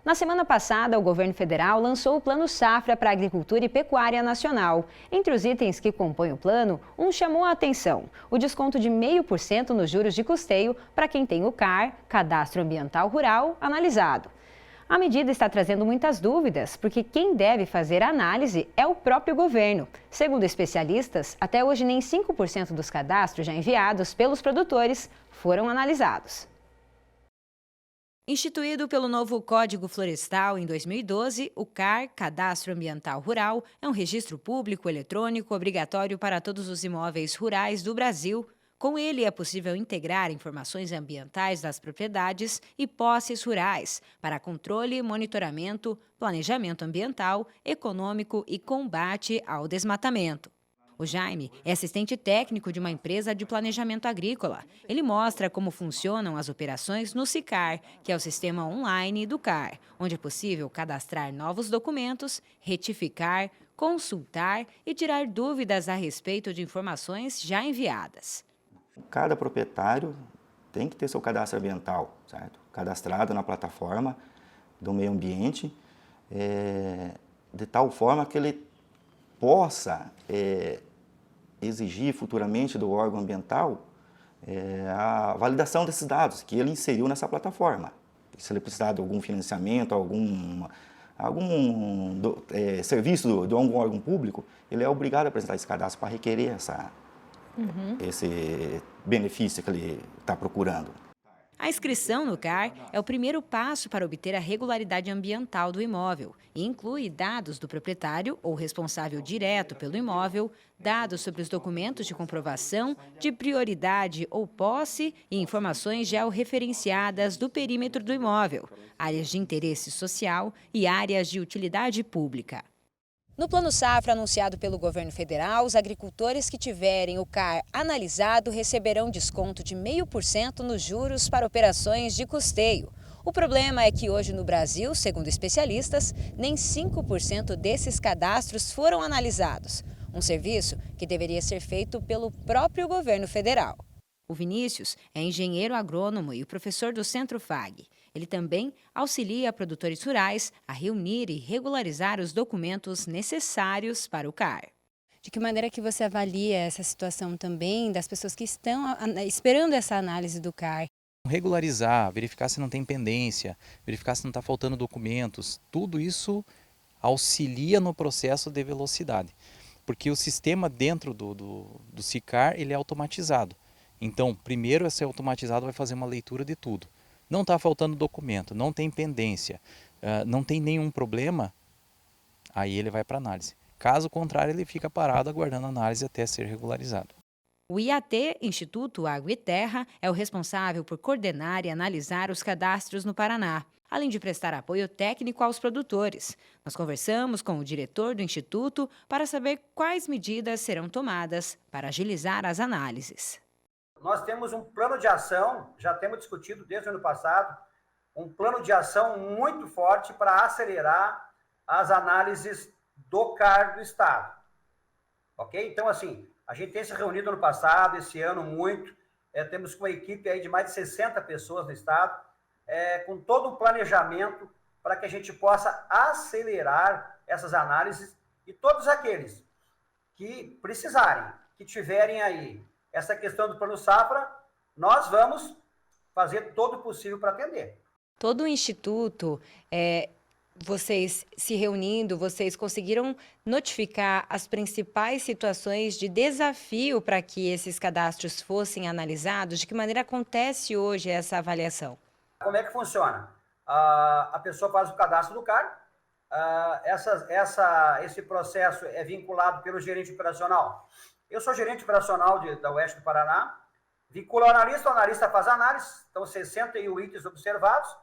Na semana passada, o governo federal lançou o Plano Safra para a Agricultura e Pecuária Nacional. Entre os itens que compõem o plano, um chamou a atenção: o desconto de 0,5% nos juros de custeio para quem tem o CAR, Cadastro Ambiental Rural, analisado. A medida está trazendo muitas dúvidas, porque quem deve fazer a análise é o próprio governo. Segundo especialistas, até hoje nem 5% dos cadastros já enviados pelos produtores foram analisados. Instituído pelo novo Código Florestal em 2012, o CAR, Cadastro Ambiental Rural, é um registro público eletrônico obrigatório para todos os imóveis rurais do Brasil. Com ele, é possível integrar informações ambientais das propriedades e posses rurais para controle, monitoramento, planejamento ambiental, econômico e combate ao desmatamento. O Jaime é assistente técnico de uma empresa de planejamento agrícola. Ele mostra como funcionam as operações no SICAR, que é o sistema online do CAR, onde é possível cadastrar novos documentos, retificar, consultar e tirar dúvidas a respeito de informações já enviadas. Cada proprietário tem que ter seu cadastro ambiental, certo? Cadastrado na plataforma do meio ambiente, de tal forma que ele possa exigir futuramente do órgão ambiental a validação desses dados que ele inseriu nessa plataforma. Se ele precisar de algum financiamento, algum serviço de algum órgão público, ele é obrigado a apresentar esse cadastro para requerer esse benefício que ele está procurando. A inscrição no CAR é o primeiro passo para obter a regularidade ambiental do imóvel e inclui dados do proprietário ou responsável direto pelo imóvel, dados sobre os documentos de comprovação de prioridade ou posse e informações georreferenciadas do perímetro do imóvel, áreas de interesse social e áreas de utilidade pública. No Plano Safra anunciado pelo governo federal, os agricultores que tiverem o CAR analisado receberão desconto de 0,5% nos juros para operações de custeio. O problema é que hoje no Brasil, segundo especialistas, nem 5% desses cadastros foram analisados. Um serviço que deveria ser feito pelo próprio governo federal. O Vinícius é engenheiro agrônomo e professor do Centro FAG. Ele também auxilia produtores rurais a reunir e regularizar os documentos necessários para o CAR. De que maneira que você avalia essa situação também das pessoas que estão esperando essa análise do CAR? Regularizar, verificar se não tem pendência, verificar se não está faltando documentos, tudo isso auxilia no processo de velocidade. Porque o sistema dentro do SICAR ele é automatizado. Então, primeiro esse automatizado vai fazer uma leitura de tudo. Não está faltando documento, não tem pendência, não tem nenhum problema, aí ele vai para análise. Caso contrário, ele fica parado aguardando a análise até ser regularizado. O IAT, Instituto Água e Terra, é o responsável por coordenar e analisar os cadastros no Paraná, além de prestar apoio técnico aos produtores. Nós conversamos com o diretor do Instituto para saber quais medidas serão tomadas para agilizar as análises. Nós temos um plano de ação, já temos discutido desde o ano passado, um plano de ação muito forte para acelerar as análises do CAR do Estado. Ok? Então, assim, a gente tem se reunido ano passado, esse ano muito, temos uma equipe aí de mais de 60 pessoas no Estado, com todo um planejamento para que a gente possa acelerar essas análises e todos aqueles que precisarem, que tiverem aí essa questão do Plano Safra, nós vamos fazer todo o possível para atender. Todo o Instituto, vocês se reunindo, vocês conseguiram notificar as principais situações de desafio para que esses cadastros fossem analisados? De que maneira acontece hoje essa avaliação? Como é que funciona? A pessoa faz o cadastro do CAR, esse processo é vinculado pelo gerente operacional. Eu sou gerente operacional da Oeste do Paraná, vinculo o analista faz análise, então 61 itens observados,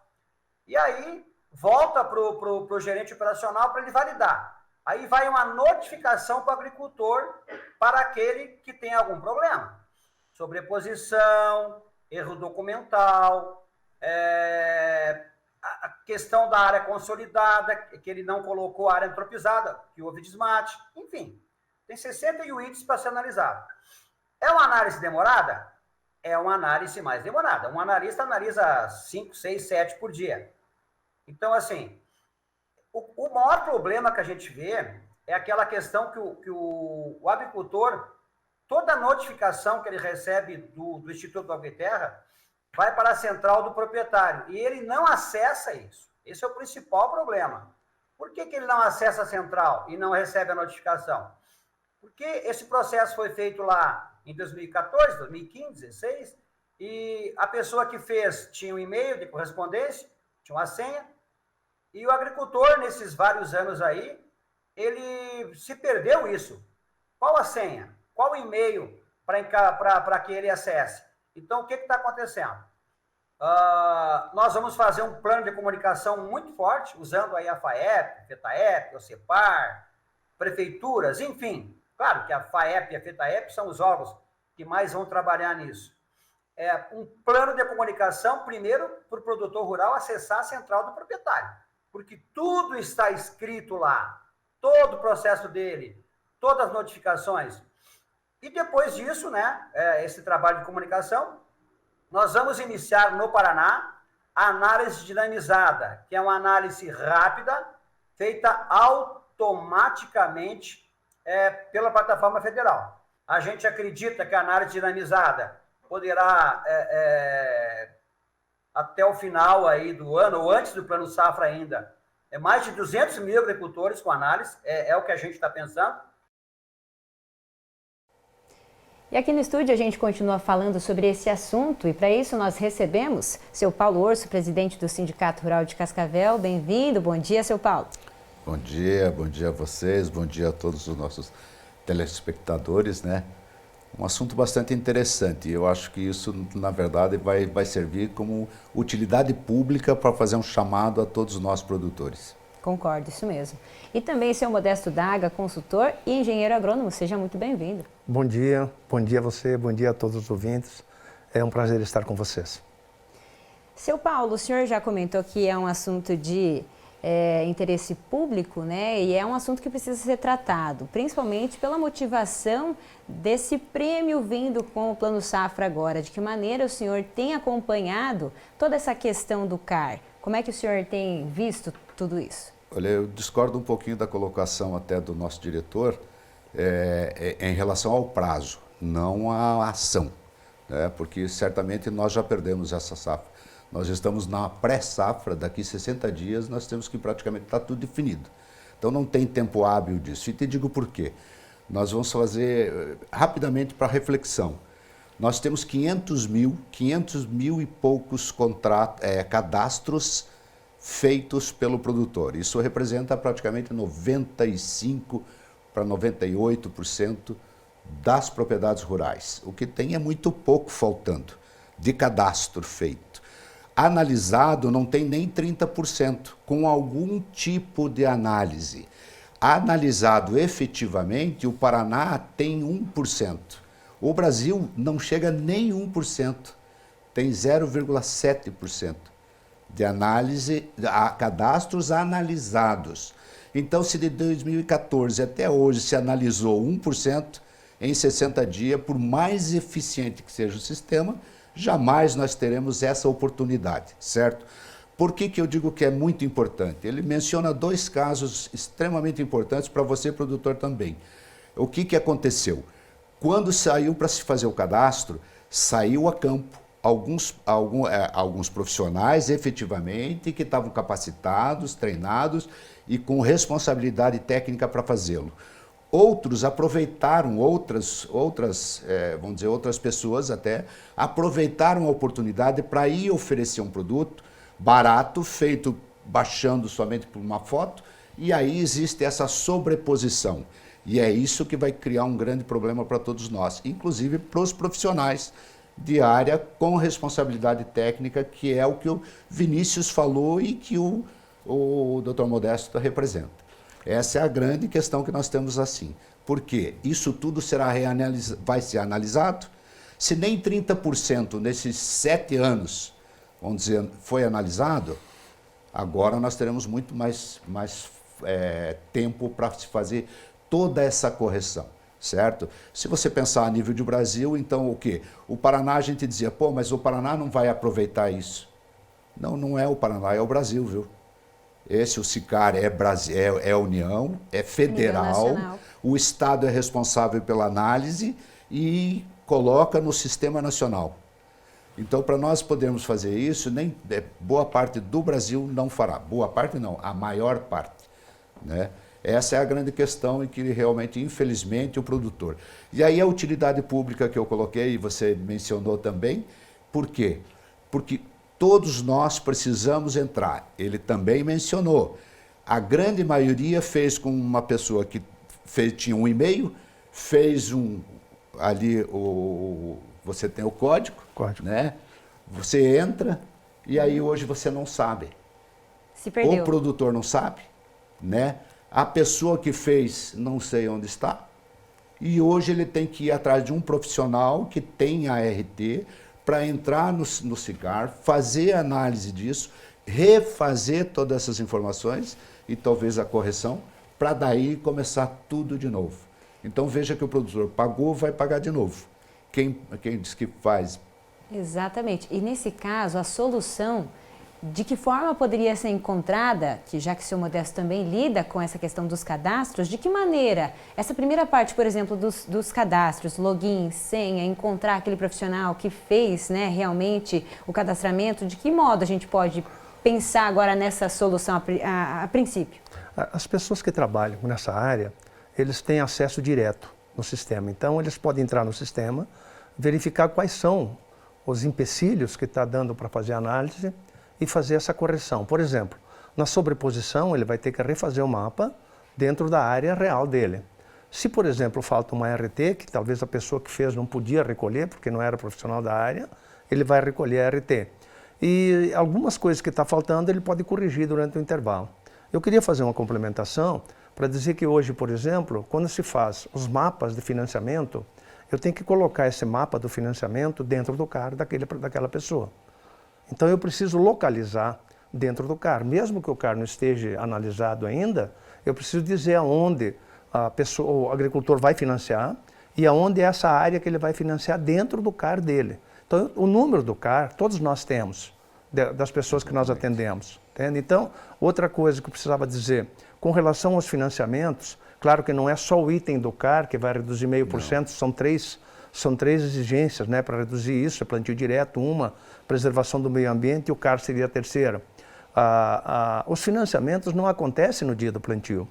e aí volta para o gerente operacional para ele validar. Aí vai uma notificação para o agricultor, para aquele que tem algum problema. Sobreposição, erro documental, a questão da área consolidada, que ele não colocou a área antropizada, que houve desmate, enfim. Tem 61 itens para ser analisado. É uma análise demorada? É uma análise mais demorada. Um analista analisa 5, 6, 7 por dia. Então, assim, o maior problema que a gente vê é aquela questão que o agricultor, toda notificação que ele recebe do Instituto da Agri-Terra vai para a central do proprietário e ele não acessa isso. Esse é o principal problema. Por que ele não acessa a central e não recebe a notificação? Porque esse processo foi feito lá em 2014, 2015, 2016, e a pessoa que fez tinha um e-mail de correspondência, tinha uma senha, e o agricultor, nesses vários anos aí, ele se perdeu isso. Qual a senha? Qual o e-mail para que ele acesse? Então, o que está acontecendo? Nós vamos fazer um plano de comunicação muito forte, usando aí a FAEP, FETAEP, o CEPAR, prefeituras, enfim. Claro que a FAEP e a FETAEP são os órgãos que mais vão trabalhar nisso. É um plano de comunicação, primeiro, para o produtor rural acessar a central do proprietário, porque tudo está escrito lá, todo o processo dele, todas as notificações. E depois disso, né, esse trabalho de comunicação, nós vamos iniciar no Paraná a análise dinamizada, que é uma análise rápida, feita automaticamente pela plataforma federal. A gente acredita que a análise dinamizada poderá, até o final aí do ano, ou antes do Plano Safra ainda, mais de 200 mil agricultores com análise, é o que a gente está pensando. E aqui no estúdio a gente continua falando sobre esse assunto e para isso nós recebemos seu Paulo Orso, presidente do Sindicato Rural de Cascavel. Bem-vindo, bom dia, seu Paulo. Bom dia a vocês, bom dia a todos os nossos telespectadores, né? Um assunto bastante interessante. Eu acho que isso, na verdade, vai servir como utilidade pública para fazer um chamado a todos nós produtores. Concordo, isso mesmo. E também seu Modesto Daga, consultor e engenheiro agrônomo. Seja muito bem-vindo. Bom dia a você, bom dia a todos os ouvintes. É um prazer estar com vocês. Seu Paulo, o senhor já comentou que é um assunto de interesse público, né? E é um assunto que precisa ser tratado, principalmente pela motivação desse prêmio vindo com o Plano Safra agora. De que maneira o senhor tem acompanhado toda essa questão do CAR? Como é que o senhor tem visto tudo isso? Olha, eu discordo um pouquinho da colocação até do nosso diretor em relação ao prazo, não à ação, né? Porque certamente nós já perdemos essa safra. Nós estamos na pré-safra, daqui 60 dias nós temos que praticamente estar tudo definido. Então não tem tempo hábil disso. E te digo por quê. Nós vamos fazer rapidamente para reflexão. Nós temos 500 mil e poucos cadastros feitos pelo produtor. Isso representa praticamente 95% para 98% das propriedades rurais. O que tem é muito pouco faltando de cadastro feito. Analisado não tem nem 30%, com algum tipo de análise. Analisado efetivamente, o Paraná tem 1%. O Brasil não chega nem 1%, tem 0,7% de análise, a cadastros analisados. Então, se de 2014 até hoje se analisou 1%, em 60 dias, por mais eficiente que seja o sistema, jamais nós teremos essa oportunidade, certo? Por que eu digo que é muito importante? Ele menciona dois casos extremamente importantes para você, produtor, também. O que aconteceu? Quando saiu para se fazer o cadastro, saiu a campo alguns profissionais, efetivamente, que estavam capacitados, treinados e com responsabilidade técnica para fazê-lo. Outros aproveitaram, outras pessoas até, aproveitaram a oportunidade para ir oferecer um produto barato, feito baixando somente por uma foto, e aí existe essa sobreposição. E é isso que vai criar um grande problema para todos nós, inclusive para os profissionais de área com responsabilidade técnica, que é o que o Vinícius falou e que o Dr. Modesto representa. Essa é a grande questão que nós temos assim. Porque isso tudo vai ser analisado. Se nem 30% nesses 7 anos, vamos dizer, foi analisado, agora nós teremos muito mais tempo para se fazer toda essa correção, certo? Se você pensar a nível de Brasil, então o quê? O Paraná, a gente dizia, pô, mas o Paraná não vai aproveitar isso. Não, não é o Paraná, é o Brasil, viu? Esse, o SICAR, é União, é federal, nacional. o Estado é responsável pela análise e coloca no Sistema Nacional. Então, para nós podermos fazer isso, boa parte do Brasil não fará. Boa parte não, a maior parte, né? Essa é a grande questão em que realmente, infelizmente, o produtor. E aí a utilidade pública que eu coloquei, e você mencionou também, por quê? Porque todos nós precisamos entrar. Ele também mencionou. A grande maioria fez com uma pessoa que tinha um e-mail, fez ali, você tem o código, né? Você entra e aí hoje você não sabe. Se perdeu. O produtor não sabe, né? A pessoa que fez não sei onde está. E hoje ele tem que ir atrás de um profissional que tem a RT para entrar no SICAR, fazer a análise disso, refazer todas essas informações e talvez a correção, para daí começar tudo de novo. Então veja que o produtor pagou, vai pagar de novo. Quem diz que faz? Exatamente. E nesse caso, a solução, de que forma poderia ser encontrada, que já que o seu Modesto também lida com essa questão dos cadastros, de que maneira essa primeira parte, por exemplo, dos cadastros, login, senha, encontrar aquele profissional que fez, né, realmente o cadastramento, de que modo a gente pode pensar agora nessa solução a princípio? As pessoas que trabalham nessa área, eles têm acesso direto no sistema. Então, eles podem entrar no sistema, verificar quais são os empecilhos que está dando para fazer a análise e fazer essa correção. Por exemplo, na sobreposição, ele vai ter que refazer o mapa dentro da área real dele. Se, por exemplo, falta uma RT, que talvez a pessoa que fez não podia recolher, porque não era profissional da área, ele vai recolher a RT. E algumas coisas que está faltando, ele pode corrigir durante o intervalo. Eu queria fazer uma complementação para dizer que hoje, por exemplo, quando se faz os mapas de financiamento, eu tenho que colocar esse mapa do financiamento dentro do CAR daquela pessoa. Então eu preciso localizar dentro do CAR. Mesmo que o CAR não esteja analisado ainda, eu preciso dizer aonde o agricultor vai financiar e aonde é essa área que ele vai financiar dentro do CAR dele. Então o número do CAR, todos nós temos, das pessoas que nós atendemos. Entende? Então, outra coisa que eu precisava dizer, com relação aos financiamentos, claro que não é só o item do CAR que vai reduzir 0,5%, são três exigências, né, para reduzir isso, é plantio direto, uma, preservação do meio ambiente, e o CAR seria a terceira. Os financiamentos não acontecem no dia do plantio.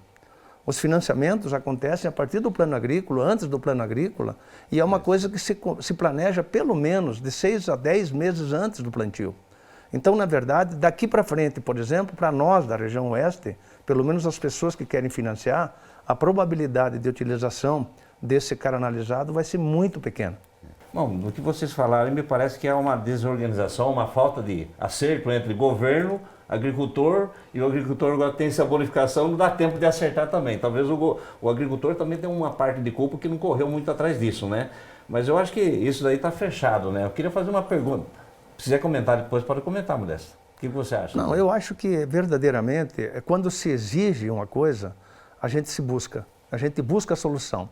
Os financiamentos acontecem a partir do plano agrícola, antes do plano agrícola, e é uma coisa que se planeja pelo menos de 6 a 10 meses antes do plantio. Então, na verdade, daqui para frente, por exemplo, para nós da região oeste, pelo menos as pessoas que querem financiar, a probabilidade de utilização desse CAR analisado vai ser muito pequena. Bom, do que vocês falaram, me parece que é uma desorganização, uma falta de acerto entre governo, agricultor, e o agricultor agora tem essa bonificação, não dá tempo de acertar também. Talvez o agricultor também tenha uma parte de culpa que não correu muito atrás disso, né? Mas eu acho que isso daí está fechado, né? Eu queria fazer uma pergunta. Se quiser comentar depois, pode comentar, Modesto. O que você acha? Não, eu acho que verdadeiramente, quando se exige uma coisa, a gente busca a solução.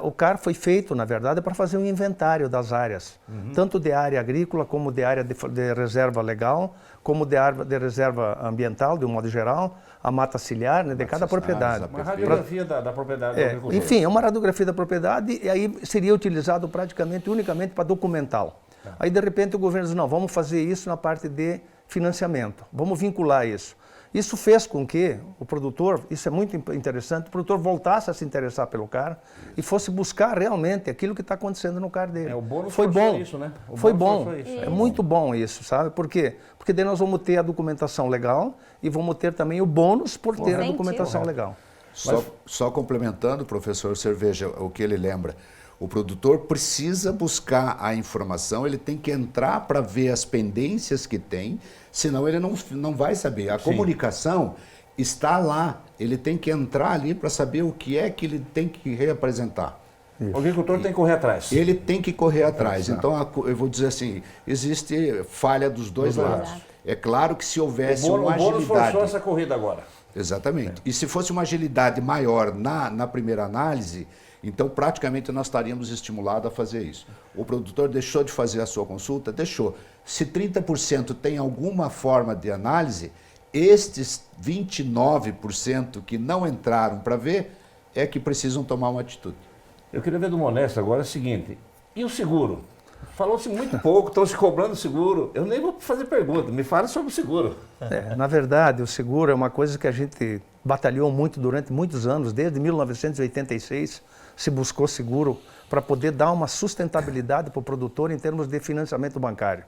O CAR foi feito, na verdade, para fazer um inventário das áreas, tanto de área agrícola, como de área de reserva legal, como de área de reserva ambiental, de um modo geral, a mata ciliar, né, de cada propriedade. Uma radiografia da propriedade do agricultor. Enfim, é uma radiografia da propriedade e aí seria utilizado praticamente, unicamente para documental. Aí, de repente, o governo diz, não, vamos fazer isso na parte de financiamento, vamos vincular isso. Isso fez com que o produtor, isso é muito interessante, o produtor voltasse a se interessar pelo CAR e fosse buscar realmente aquilo que está acontecendo no CAR dele. O bônus foi bom, isso, né? Foi bom, é muito bom isso, sabe? Por quê? Porque daí nós vamos ter a documentação legal e vamos ter também o bônus por ter a documentação legal. Só complementando, professor Cerveja, o que ele lembra. O produtor precisa buscar a informação, ele tem que entrar para ver as pendências que tem, senão ele não vai saber. A comunicação está lá, ele tem que entrar ali para saber o que é que ele tem que reapresentar. Isso. O agricultor tem que correr atrás. Ele tem que correr atrás. Então, eu vou dizer assim, existe falha dos dois lados. É claro que se houvesse uma agilidade... O bônus forçou essa corrida agora. Exatamente. E se fosse uma agilidade maior na primeira análise... Então, praticamente, nós estaríamos estimulados a fazer isso. O produtor deixou de fazer a sua consulta? Deixou. Se 30% tem alguma forma de análise, estes 29% que não entraram para ver é que precisam tomar uma atitude. Eu queria ver do Monesto agora o seguinte, e o seguro? Falou-se muito pouco, estão se cobrando seguro. Eu nem vou fazer pergunta, me fala sobre o seguro. Na verdade, o seguro é uma coisa que a gente batalhou muito durante muitos anos, desde 1986 se buscou seguro para poder dar uma sustentabilidade para o produtor em termos de financiamento bancário.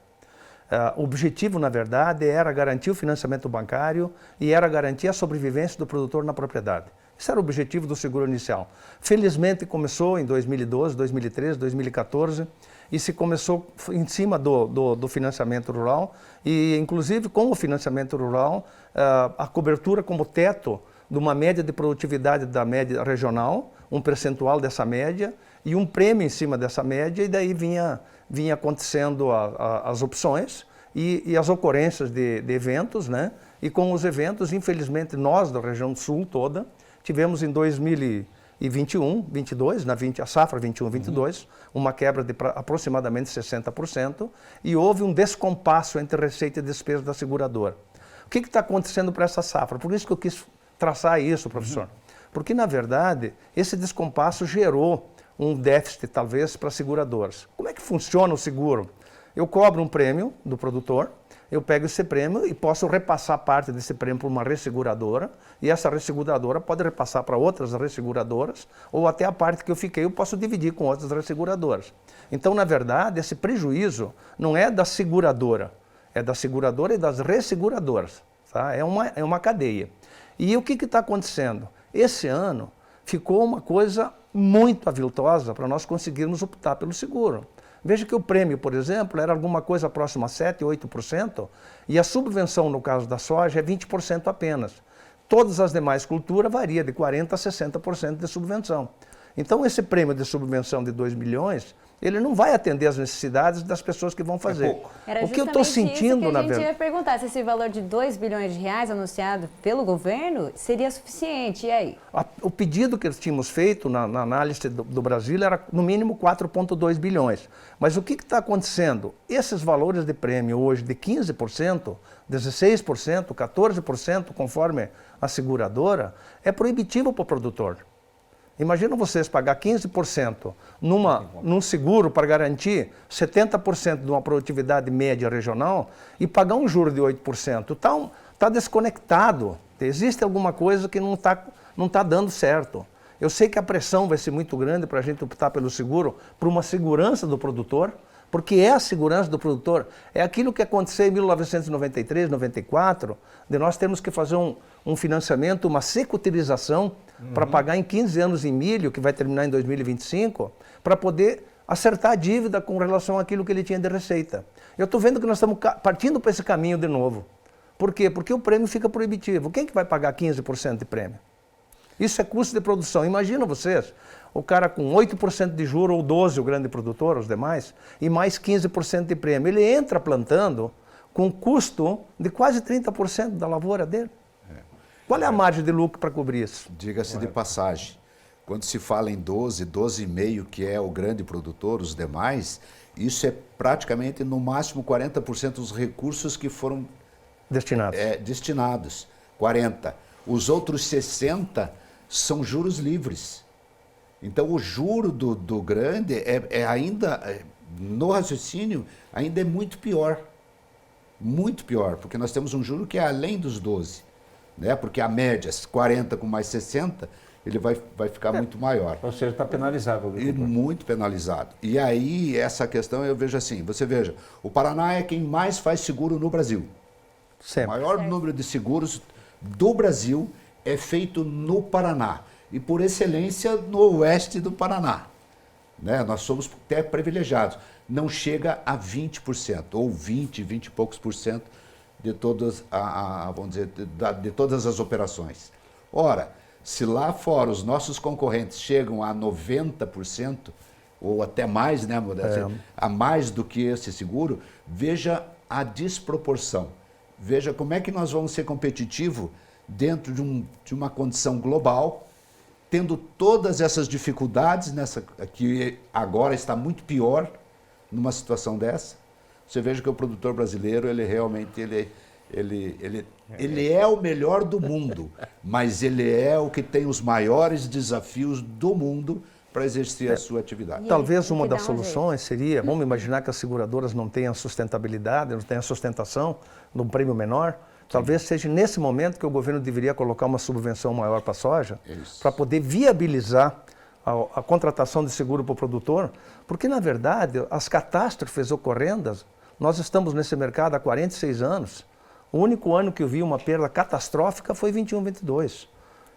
O objetivo, na verdade, era garantir o financiamento bancário e era garantir a sobrevivência do produtor na propriedade. Esse era o objetivo do seguro inicial. Felizmente começou em 2012, 2013, 2014 e se começou em cima do financiamento rural e inclusive com o financiamento rural a cobertura como teto de uma média de produtividade da média regional, um percentual dessa média e um prêmio em cima dessa média e daí vinha acontecendo as opções e as ocorrências de eventos, né? E com os eventos, infelizmente, nós da região sul toda, tivemos em 2021, 22, a safra 21-22, uma quebra de aproximadamente 60% e houve um descompasso entre receita e despesa da seguradora. O que está acontecendo para essa safra? Por isso que eu quis traçar isso, professor. Porque, na verdade, esse descompasso gerou um déficit, talvez, para seguradoras. Como é que funciona o seguro? Eu cobro um prêmio do produtor, eu pego esse prêmio e posso repassar parte desse prêmio para uma resseguradora, e essa resseguradora pode repassar para outras resseguradoras, ou até a parte que eu fiquei eu posso dividir com outras resseguradoras. Então, na verdade, esse prejuízo não é da seguradora, é da seguradora e das resseguradoras. Tá? É uma cadeia. E o que está acontecendo? Esse ano ficou uma coisa muito aviltosa para nós conseguirmos optar pelo seguro. Veja que o prêmio, por exemplo, era alguma coisa próxima a 7%, 8%, e a subvenção, no caso da soja, é 20% apenas. Todas as demais culturas varia de 40% a 60% de subvenção. Então, esse prêmio de subvenção de 2 milhões, ele não vai atender às necessidades das pessoas que vão fazer. O que eu estou sentindo, na verdade... A gente ia perguntar se esse valor de 2 bilhões de reais anunciado pelo governo seria suficiente, e aí? O pedido que tínhamos feito na análise do Brasil era, no mínimo, 4,2 bilhões. Mas o que está acontecendo? Esses valores de prêmio hoje de 15%, 16%, 14%, conforme a seguradora, é proibitivo para o produtor. Imagina vocês pagar 15% num seguro para garantir 70% de uma produtividade média regional e pagar um juro de 8%. Está desconectado. Existe alguma coisa que não tá dando certo. Eu sei que a pressão vai ser muito grande para a gente optar pelo seguro, por uma segurança do produtor, porque é a segurança do produtor. É aquilo que aconteceu em 1993, 94, de nós termos que fazer um financiamento, uma securitização, para pagar em 15 anos em milho, que vai terminar em 2025, para poder acertar a dívida com relação àquilo que ele tinha de receita. Eu estou vendo que nós estamos partindo para esse caminho de novo. Por quê? Porque o prêmio fica proibitivo. Quem que vai pagar 15% de prêmio? Isso é custo de produção. Imagina vocês, o cara com 8% de juro ou 12%, o grande produtor, os demais, e mais 15% de prêmio. Ele entra plantando com custo de quase 30% da lavoura dele. Qual é a margem de lucro para cobrir isso? Diga-se de passagem, quando se fala em 12,5%, que é o grande produtor, os demais, isso é praticamente, no máximo, 40% dos recursos que foram destinados. 40%. Os outros 60% são juros livres. Então, o juro do grande ainda, no raciocínio, ainda é muito pior. Muito pior, porque nós temos um juro que é além dos 12%. Né? Porque a média, 40 com mais 60, ele vai ficar muito maior. Ou seja, está penalizado. E muito penalizado. E aí, essa questão eu vejo assim, você veja, o Paraná é quem mais faz seguro no Brasil. Sempre. O maior número de seguros do Brasil é feito no Paraná. E por excelência no oeste do Paraná. Né? Nós somos até privilegiados. Não chega a 20%, ou 20 e poucos por cento de todas, vamos dizer, de todas as operações. Ora, se lá fora os nossos concorrentes chegam a 90%, ou até mais, né, a mais do que esse seguro, veja a desproporção. Veja como é que nós vamos ser competitivos dentro de uma condição global, tendo todas essas dificuldades, que agora está muito pior numa situação dessa. Você veja que o produtor brasileiro, ele realmente Ele é o melhor do mundo, mas ele é o que tem os maiores desafios do mundo para exercer a sua atividade. Talvez uma Tem que das dar um soluções seria, vamos imaginar que as seguradoras não tenham sustentabilidade, não tenham sustentação num prêmio menor. Talvez seja nesse momento que o governo deveria colocar uma subvenção maior para a soja, para poder viabilizar a contratação de seguro para o produtor, porque na verdade as catástrofes ocorrendas, nós estamos nesse mercado há 46 anos. O único ano que eu vi uma perda catastrófica foi 21, 22.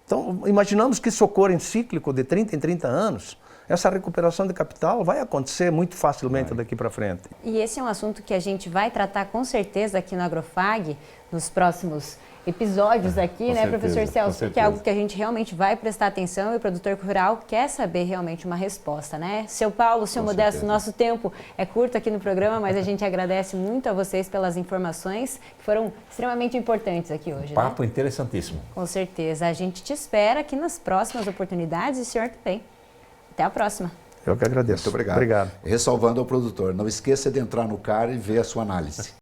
Então, imaginamos que isso ocorra em cíclico de 30 em 30 anos. Essa recuperação de capital vai acontecer muito facilmente daqui para frente. E esse é um assunto que a gente vai tratar com certeza aqui no Agrofag, nos próximos episódios aqui, né, professor Celso? Que é algo que a gente realmente vai prestar atenção e o produtor rural quer saber realmente uma resposta, né? Seu Paulo, seu Modesto, nosso tempo é curto aqui no programa, mas a gente agradece muito a vocês pelas informações que foram extremamente importantes aqui hoje. Papo né? interessantíssimo. Com certeza. A gente te espera aqui nas próximas oportunidades e o senhor também. Até a próxima. Eu que agradeço. Muito obrigado. Ressalvando ao produtor, não esqueça de entrar no CAR e ver a sua análise.